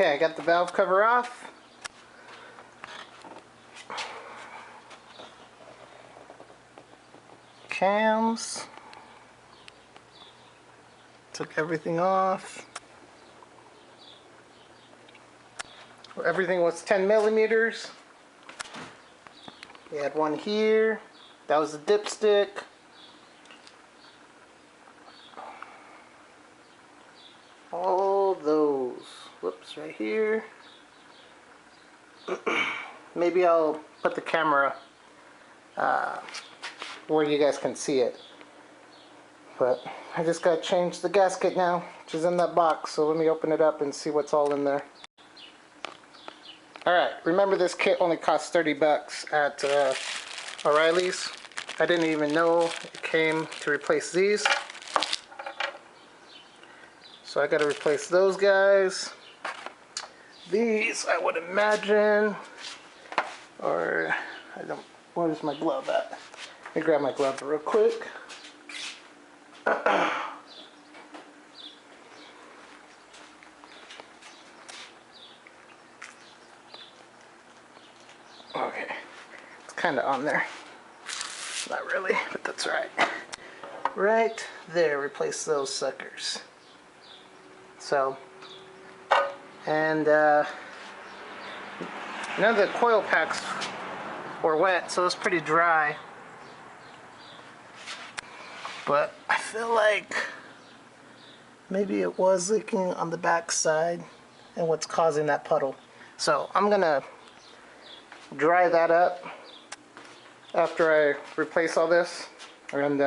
Okay, I got the valve cover off. Cams. Took everything off. Everything was 10 millimeters. We had one here. That was the dipstick. All those. Whoops, right here. Maybe I'll put the camera where you guys can see it. But I just gotta change the gasket now, which is in that box. So let me open it up and see what's all in there. Alright, remember this kit only cost 30 bucks at O'Reilly's. I didn't even know it came to replace these. So I gotta replace those guys. These, I would imagine, or I don't, where's my glove at? Let me grab my glove real quick. Okay, it's kind of on there. Not really, but that's right. Right there, replace those suckers. So, and none of the coil packs were wet, so it's pretty dry. But I feel like maybe it was leaking on the back side and what's causing that puddle. So I'm gonna dry that up after I replace all this and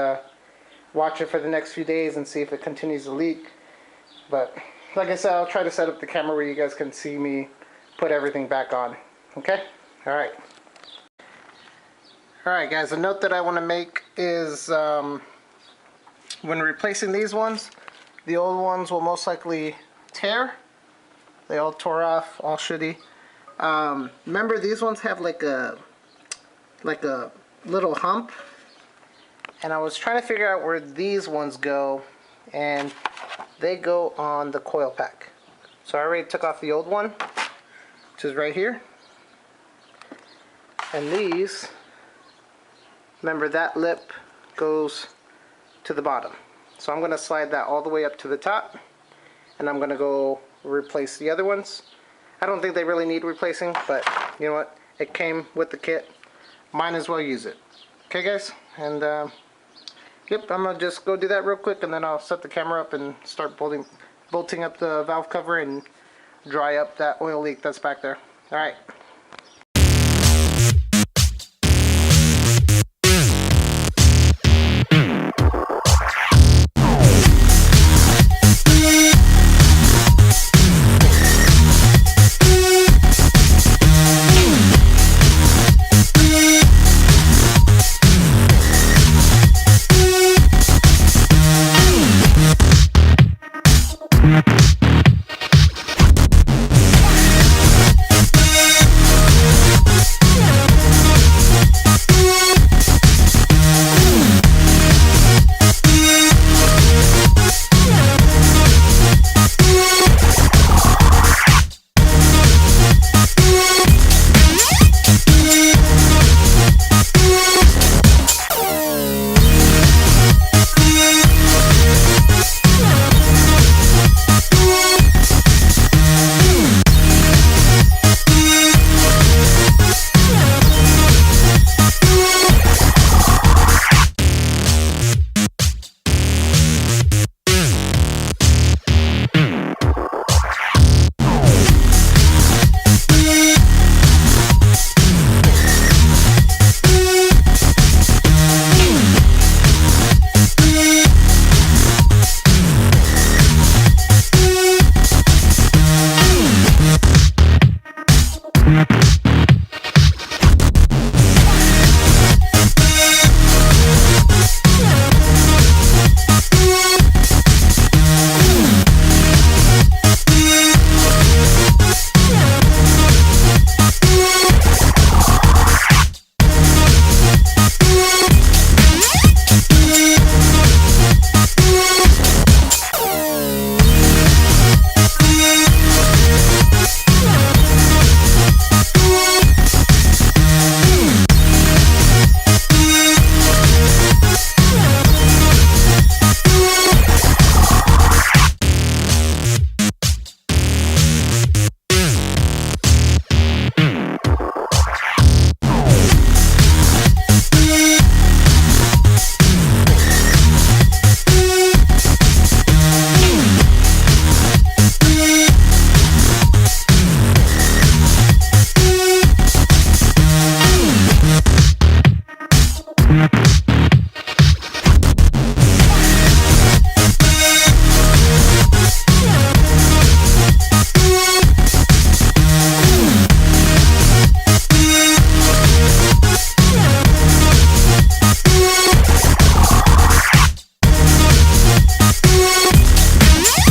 watch it for the next few days and see if it continues to leak. But like I said, I'll try to set up the camera where you guys can see me put everything back on. Okay? Alright. Alright guys, a note that I want to make is when replacing these ones, the old ones will most likely tear. They all tore off, all shitty. Remember, these ones have like a little hump, and I was trying to figure out where these ones go, and they go on the coil pack. So I already took off the old one, which is right here, and these, remember, that lip goes to the bottom. So I'm going to slide that all the way up to the top, and I'm going to go replace the other ones. I don't think they really need replacing, but you know what, it came with the kit, might as well use it. Okay guys, and yep, I'm going to just go do that real quick, and then I'll set the camera up and start bolting up the valve cover and dry up that oil leak that's back there. Alright.